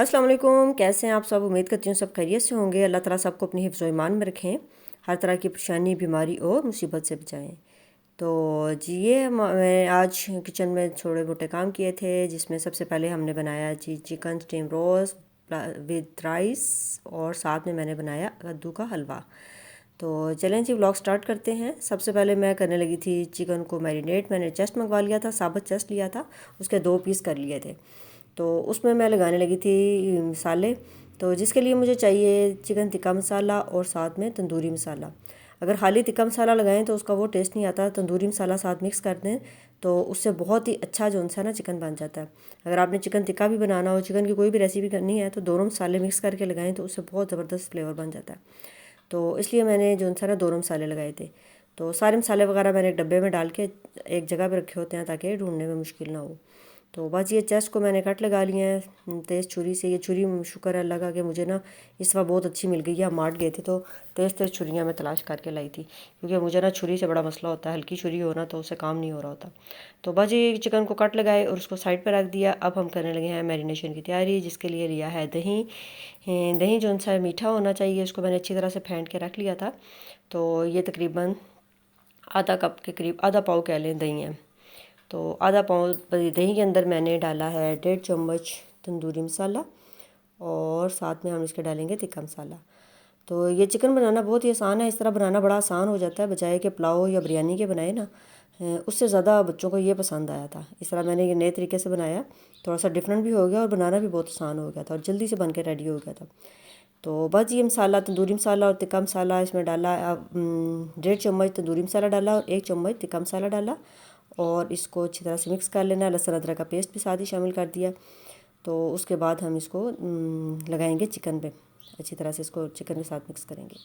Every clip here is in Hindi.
अस्सलाम वालेकुम। कैसे हैं आप सब? उम्मीद करती हूँ सब खैरियत से होंगे। अल्लाह ताला सबको अपनी हिफ्ज़ व ईमान में रखें, हर तरह की परेशानी, बीमारी और मुसीबत से बचाएं। तो जी मैं आज किचन में थोड़े मोटे काम किए थे, जिसमें सबसे पहले हमने बनाया जी chicken steam roast with rice, और साथ में मैंने बनाया कद्दू का हलवा। तो चलें जी व्लॉग स्टार्ट करते हैं। सबसे पहले मैं करने लगी थी चिकन को मैरिनेट। मैंने चेस्ट मंगवा लिया था, साबुत चेस्ट लिया था, उसके 2 पीस कर लिए थे। तो उसमें मैं लगाने लगी थी मसाले। तो जिसके लिए मुझे चाहिए चिकन टिक्का मसाला और साथ में तंदूरी मसाला। अगर खाली टिक्का मसाला लगाएं तो उसका वो टेस्ट नहीं आता। तंदूरी मसाला साथ मिक्स कर दें तो उससे बहुत ही अच्छा जो सा ना चिकन बन जाता है। अगर आपने चिकन टिक्का भी बनाना हो, चिकन की कोई भी रेसिपी करनी है, तो दोनों मसाले मिक्स करके लगाएं तो उससे बहुत ज़बरदस्त फ्लेवर बन जाता है। तो इसलिए मैंने जो सा ना दोनों मसाले लगाए थे। तो सारे मसाले वगैरह मैंने एक डब्बे में डाल के एक जगह पर रखे होते हैं ताकि ढूंढने में मुश्किल ना हो। तो बस ये चेस्ट को मैंने कट लगा लिए हैं तेज़ छुरी से। ये छुरी शुक्र है अल्लाह का कि मुझे ना इस बार बहुत अच्छी मिल गई है। हम मार्ट गए थे तो तेज़ तेज़ छुरियाँ मैं तलाश करके लाई थी, क्योंकि मुझे ना छुरी से बड़ा मसला होता है। हल्की छुरी हो ना तो उससे काम नहीं हो रहा होता। तो बस ये चिकन को कट लगाए और उसको साइड पर रख दिया। अब हम करने लगे हैं मैरिनेशन की तैयारी, जिसके लिए लिया है दही। दही जो सा मीठा होना चाहिए, उसको मैंने अच्छी तरह से फेंट के रख लिया था। तो ये तकरीबन आधा कप के करीब, आधा पाव कह लें दही है। तो आधा पाव दही के अंदर मैंने डाला है 1.5 चम्मच तंदूरी मसाला, और साथ में हम इसके डालेंगे तिक्का मसाला। तो ये चिकन बनाना बहुत ही आसान है। इस तरह बनाना बड़ा आसान हो जाता है, बजाय कि पुलाव या बिरयानी के बनाए ना। उससे ज़्यादा बच्चों को ये पसंद आया था। इस तरह मैंने ये नए तरीके से बनाया, थोड़ा सा डिफरेंट भी हो गया और बनाना भी बहुत आसान हो गया था और जल्दी से बन के रेडी हो गया था। तो बस ये मसाला, तंदूरी मसाला और तिक्का मसाला इसमें डाला। 1.5 चम्मच तंदूरी मसाला डाला और 1 चम्मच तिक्का मसाला डाला, और इसको अच्छी तरह से मिक्स कर लेना है। लहसुन अदरक का पेस्ट भी साथ ही शामिल कर दिया। तो उसके बाद हम इसको लगाएंगे चिकन पे। अच्छी तरह से इसको चिकन के साथ मिक्स करेंगे।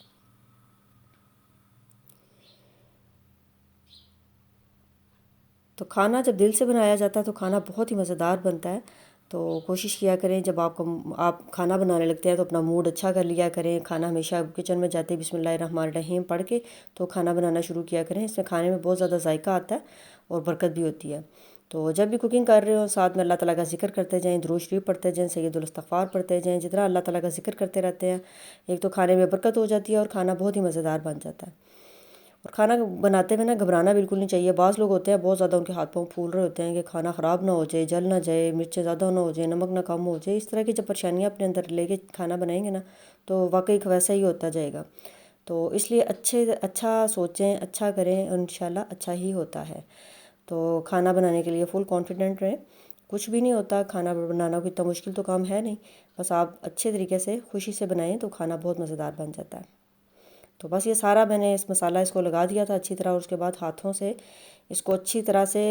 तो खाना जब दिल से बनाया जाता है तो खाना बहुत ही मज़ेदार बनता है। तो कोशिश किया करें, जब आप खाना बनाने लगते हैं तो अपना मूड अच्छा कर लिया करें। खाना हमेशा किचन में जाते बिस्मिल्लाहिर्रहमानिर्रहीम पढ़ के तो खाना बनाना शुरू किया करें। इसमें खाने में बहुत ज़्यादा जायका आता है और बरकत भी होती है। तो जब भी कुकिंग कर रहे हो, साथ में अल्लाह ताला का जिक्र करते जाएं, दुरूद शरीफ पढ़ते जाएं, सैयदुल इस्तिग़फ़ार पढ़ते जाएं। जितना अल्लाह ताला का जिक्र करते रहते हैं, एक तो खाने में बरकत हो जाती है और खाना बहुत ही मज़ेदार बन जाता है। और खाना बनाते हुए ना घबराना बिल्कुल नहीं चाहिए। बाज़ लोग होते हैं बहुत ज़्यादा उनके हाथ पाँव फूल रहे होते हैं कि खाना ख़राब ना हो जाए, जल ना जाए, मिर्चें ज़्यादा ना हो जाए, नमक ना कम हो जाए। इस तरह की जब परेशानियाँ अपने अंदर लेके खाना बनाएंगे ना, तो वाकई वैसा ही होता जाएगा। तो इसलिए अच्छा सोचें, अच्छा करें और इंशाल्लाह अच्छा ही होता है। तो खाना बनाने के लिए फुल कॉन्फिडेंट रहें। कुछ भी नहीं होता, खाना बनाना कोई इतना मुश्किल तो काम है नहीं। बस आप अच्छे तरीके से खुशी से बनाएं तो खाना बहुत मज़ेदार बन जाता है। तो बस ये सारा मैंने इस मसाला इसको लगा दिया था अच्छी तरह, और उसके बाद हाथों से इसको अच्छी तरह से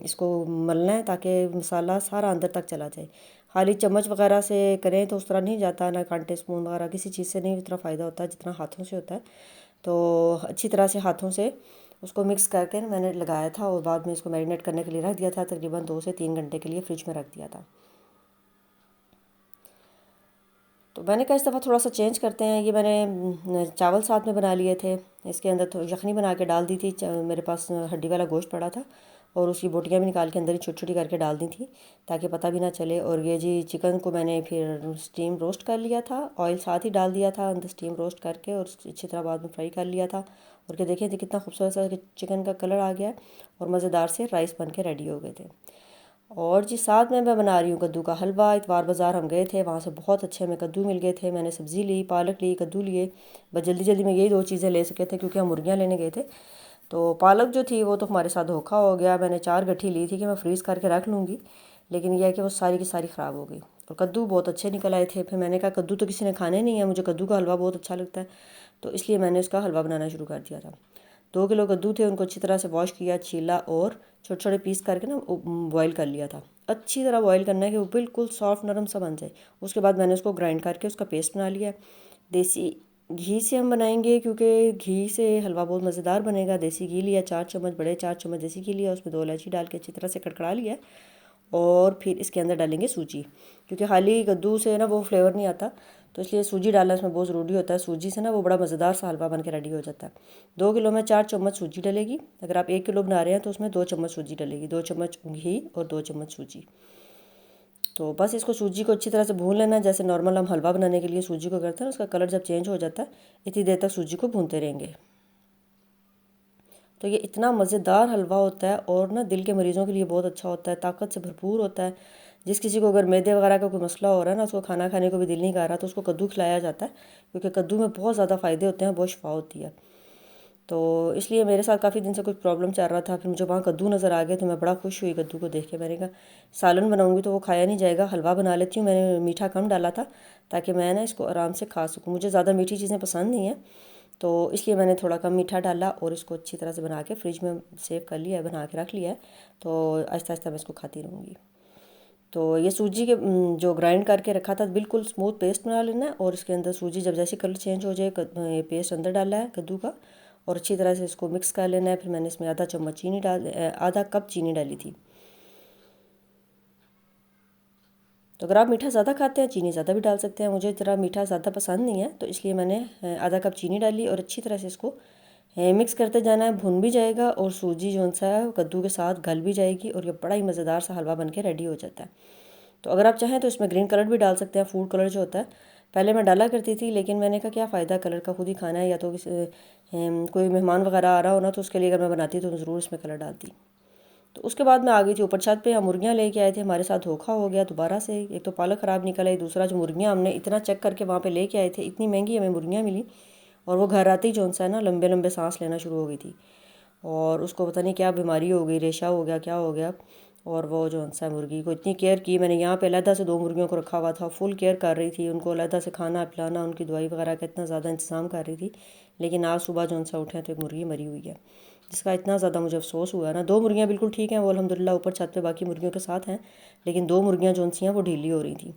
इसको मलना है ताकि मसाला सारा अंदर तक चला जाए। खाली चम्मच वगैरह से करें तो उस तरह नहीं जाता, ना कांटे स्पून वगैरह किसी चीज़ से नहीं उतना फ़ायदा होता जितना हाथों से होता है। तो अच्छी तरह से हाथों से उसको मिक्स करके मैंने लगाया था, और बाद में इसको मैरिनेट करने के लिए रख दिया था। तकरीबन 2 से 3 घंटे के लिए फ्रिज में रख दिया था। तो मैंने कहा इस दफ़ा थोड़ा सा चेंज करते हैं। ये मैंने चावल साथ में बना लिए थे। इसके अंदर थोड़ी यखनी बना के डाल दी थी। मेरे पास हड्डी वाला गोश्त पड़ा था, और उसकी बोटियाँ भी निकाल के अंदर ही छोटी छोटी करके डाल दी थी ताकि पता भी ना चले। और ये जी चिकन को मैंने फिर स्टीम रोस्ट कर लिया था, ऑयल साथ ही डाल दिया था अंदर स्टीम रोस्ट करके, और अच्छी तरह बाद में फ्राई कर लिया था। और ये देखें थे कितना खूबसूरत सा चिकन का कलर आ गया है, और मज़ेदार से राइस बन के रेडी हो गए थे। और जी साथ में मैं बना रही हूँ कद्दू का हलवा। इतवार बाज़ार हम गए थे, वहाँ से बहुत अच्छे हमें कद्दू मिल गए थे। मैंने सब्ज़ी ली, पालक ली, कद्दू लिए। बस जल्दी जल्दी में यही 2 चीज़ें ले सके थे क्योंकि हम मुर्गियाँ लेने गए थे। तो पालक जो थी वो तो हमारे साथ धोखा हो गया। मैंने 4 गट्ठी ली थी कि मैं फ्रीज़ करके रख लूँगी, लेकिन यह है कि वो सारी की सारी ख़राब हो गई। और कद्दू बहुत अच्छे निकल आए थे। फिर मैंने कहा कद्दू तो किसी ने खाने नहीं है, मुझे कद्दू का हलवा बहुत अच्छा लगता है, तो इसलिए मैंने उसका हलवा बनाना शुरू कर दिया था। 2 किलो कद्दू थे, उनको अच्छी तरह से वॉश किया, छीला और छोटे छोटे पीस करके ना बॉयल कर लिया था। अच्छी तरह बॉयल करना है कि वो बिल्कुल सॉफ्ट नरम सा बन जाए। उसके बाद मैंने उसको ग्राइंड करके उसका पेस्ट बना लिया। देसी घी से हम बनाएंगे क्योंकि घी से हलवा बहुत मज़ेदार बनेगा। देसी घी लिया 4 चम्मच, बड़े 4 चम्मच देसी घी लिया, उसमें 2 इलायची डाल के अच्छी तरह से कड़कड़ा लिया। और फिर इसके अंदर डालेंगे सूजी, क्योंकि खाली कद्दू से ना वो फ्लेवर नहीं आता, तो इसलिए सूजी डालना इसमें बहुत ज़रूरी होता है। सूजी से ना वो बड़ा मज़ेदार सा हलवा बन के रेडी हो जाता है। 2 किलो में 4 चम्मच सूजी डलेगी। अगर आप 1 किलो बना रहे हैं तो उसमें 2 चम्मच सूजी डलेगी। 2 चम्मच घी और 2 चम्मच सूजी। तो बस इसको सूजी को अच्छी तरह से भून लेना है, जैसे नॉर्मल हम हलवा बनाने के लिए सूजी को करते हैं। उसका कलर जब चेंज हो जाता है इतनी देर तक सूजी को भूनते रहेंगे। तो ये इतना मज़ेदार हलवा होता है और ना दिल के मरीज़ों के लिए बहुत अच्छा होता है, ताकत से भरपूर होता है। जिस किसी को अगर मैदे वगैरह का कोई मसला हो रहा है ना, उसको खाना खाने को भी दिल नहीं कर रहा, तो उसको कद्दू खिलाया जाता है, क्योंकि कद्दू में बहुत ज़्यादा फ़ायदे होते हैं, बहुत शिफा होती है। तो इसलिए मेरे साथ काफ़ी दिन से कुछ प्रॉब्लम चल रहा था, फिर मुझे वहाँ कद्दू नज़र आ गया तो मैं बड़ा खुश हुई कद्दू को देख के। मैंने कहा सालन बनाऊंगी तो वो खाया नहीं जाएगा, हलवा बना लेती हूँ। मैंने मीठा कम डाला था ताकि मैं ना इसको आराम से खा सकूँ। मुझे ज़्यादा मीठी चीज़ें पसंद नहीं हैं, तो इसलिए मैंने थोड़ा कम मीठा डाला और इसको अच्छी तरह से बना के फ्रिज में सेव कर लिया है, बना के रख लिया है। तो आहिस्ता आहिस्ता मैं इसको खाती रहूँगी। तो ये सूजी के जो ग्राइंड करके रखा था बिल्कुल स्मूथ पेस्ट बना लेना है, और इसके अंदर सूजी जब जैसे कलर चेंज हो जाए ये पेस्ट अंदर डाला है कद्दू का, और अच्छी तरह से इसको मिक्स कर लेना है। फिर मैंने इसमें आधा चम्मच चीनी आधा कप चीनी डाली थी। तो अगर आप मीठा ज़्यादा खाते हैं चीनी ज़्यादा भी डाल सकते हैं। मुझे ज़रा मीठा ज़्यादा पसंद नहीं है, तो इसलिए मैंने आधा कप चीनी डाली और अच्छी तरह से इसको मिक्स करते जाना है। भुन भी जाएगा और सूजी जो सा है कद्दू के साथ गल भी जाएगी, और ये बड़ा ही मज़ेदार सा हलवा बन के रेडी हो जाता है। तो अगर आप चाहें तो इसमें ग्रीन कलर भी डाल सकते हैं, फूड कलर जो होता है। पहले मैं डाला करती थी, लेकिन मैंने कहा क्या फ़ायदा, कलर का खुद ही खाना है, या तो कोई मेहमान वगैरह आ रहा हो ना, तो उसके लिए अगर मैं बनाती तो ज़रूर इसमें कलर डालती। तो उसके बाद मैं आ गई थी ऊपर छत पे। हम मुर्गियाँ लेके आए थे, हमारे साथ धोखा हो गया दोबारा से। एक तो पालक ख़राब निकल आई, दूसरा जो मुर्गियाँ हमने इतना चेक करके वहाँ पे लेके आए थे, इतनी महंगी हमें मुर्गियाँ मिली, और वो घर आते ही जो सा है ना लंबे लंबे सांस लेना शुरू हो गई थी, और उसको पता नहीं क्या बीमारी हो गई, रेशा हो गया, क्या हो गया। और वो जो सा मुर्गी को इतनी केयर की मैंने, यहाँ पे अलहदा से 2 मुर्गियों को रखा हुआ था, फुल केयर कर रही थी, उनको अलहदा से खाना पिलाना, उनकी दवाई वगैरह का इतना ज़्यादा इंतज़ाम कर रही थी। लेकिन आज सुबह जो सा उठे तो एक मुर्गी मरी हुई है, जिसका इतना ज़्यादा मुझे अफसोस हुआ ना। 2 मुर्गियाँ बिल्कुल ठीक हैं, वो अल्हम्दुलिल्लाह ऊपर छत पे बाकी मुर्गियों के साथ हैं, लेकिन 2 मुर्गियाँ जो सी हैं वो ढीली हो रही थी।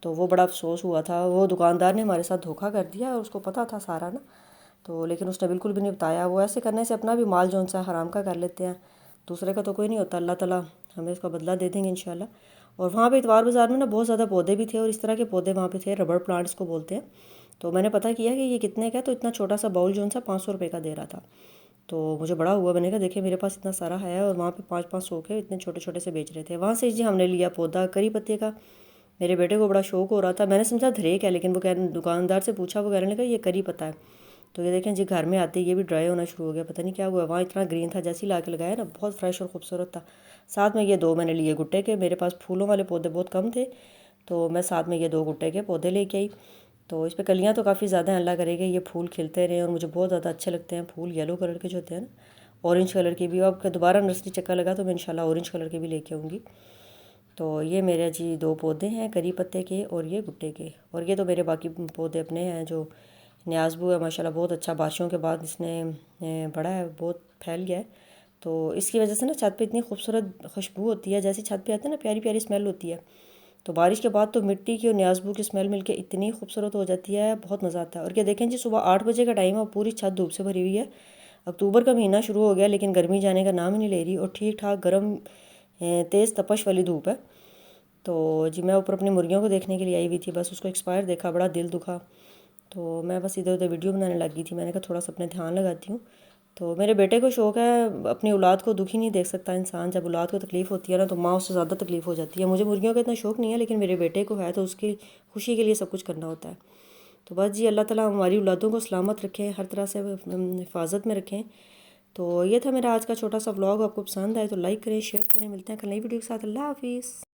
तो वो बड़ा अफसोस हुआ था। वो दुकानदार ने हमारे साथ धोखा कर दिया, और उसको पता था सारा ना, तो लेकिन उसने बिल्कुल भी नहीं बताया। वो ऐसे करने से अपना भी माल जो सा हराम का कर लेते हैं, दूसरे का तो कोई नहीं होता। अल्लाह ताला हमें इसका बदला दे देंगे इंशाल्लाह। और वहाँ पे इतवार बाज़ार में ना बहुत ज़्यादा पौधे भी थे, और इस तरह के पौधे वहाँ पे थे, रबड़ प्लांट्स को बोलते हैं। तो मैंने पता किया कि ये कितने का है, तो इतना छोटा सा बाउल जो सा 500 रुपये का दे रहा था। तो मुझे बड़ा हुआ, मैंने कहा देखिए मेरे पास इतना सारा है, और वहाँ पे 5-5 के इतने छोटे छोटे से बेच रहे थे। वहाँ से जी हमने लिया पौधा करी पत्ते का। मेरे बेटे को बड़ा शौक हो रहा था, मैंने समझा धरेक है, लेकिन वो दुकानदार से पूछा, वो कहने लगा ये करी पत्ता है। तो ये देखें जी घर में आते ही ये भी ड्राई होना शुरू हो गया, पता नहीं क्या हुआ। वहाँ इतना ग्रीन था, जैसे ही ला के लगाया ना बहुत फ्रेश और खूबसूरत था। साथ में ये 2 मैंने लिए गुट्टे के, मेरे पास फूलों वाले पौधे बहुत कम थे, तो मैं साथ में ये 2 गुट्टे के पौधे लेके आई। तो इस पर कलियाँ तो काफ़ी ज़्यादा हैं, अल्लाह करेगा ये फूल खिलते रहें, और मुझे बहुत ज़्यादा अच्छे लगते हैं फूल येलो कलर के जो होते हैं ना, ऑरेंज कलर के भी। अब दोबारा नर्सरी चक्कर लगा तो मैं इंशाल्लाह ऑरेंज कलर के भी लेके आऊँगी। तो ये मेरे जी 2 पौधे हैं करी पत्ते के और ये गुट्टे के, और ये तो मेरे बाकी पौधे अपने हैं। जो न्याज़बू है माशाल्लाह बहुत अच्छा, बारिशों के बाद इसने बड़ा है, बहुत फैल गया है। तो इसकी वजह से ना छत पे इतनी खूबसूरत खुशबू होती है, जैसे छत पे आते हैं ना प्यारी प्यारी स्मेल होती है। तो बारिश के बाद तो मिट्टी की और न्याज़बू की स्मेल मिलके इतनी खूबसूरत हो जाती है, बहुत मज़ा आता है। और क्या देखें जी सुबह 8 बजे का टाइम है, पूरी छत धूप से भरी हुई है। अक्टूबर का महीना शुरू हो गया, लेकिन गर्मी जाने का नाम ही नहीं ले रही, और ठीक ठाक गर्म तेज़ तपश वाली धूप है। तो जी मैं ऊपर अपनी मुर्गियों को देखने के लिए आई हुई थी, बस उसको एक्सपायर देखा, बड़ा दिल दुखा। तो मैं बस इधर उधर वीडियो बनाने लगी थी। मैंने कहा थोड़ा सा अपने ध्यान लगाती हूँ। तो मेरे बेटे को शौक़ है, अपनी औलाद को दुखी नहीं देख सकता इंसान। जब औलाद को तकलीफ़ होती है ना, तो माँ उससे ज़्यादा तकलीफ़ हो जाती है। मुझे मुर्गियों का इतना शौक़ नहीं है, लेकिन मेरे बेटे को है, तो उसकी खुशी के लिए सब कुछ करना होता है। तो बस जी अल्लाह ताला हमारी औलादों को सलामत रखें, हर तरह से हिफाजत में रखें। तो ये था मेरा आज का छोटा सा व्लॉग। आपको पसंद आए तो लाइक करें, शेयर करें। मिलते हैं कल नई वीडियो के साथ। अल्लाह हाफिज़।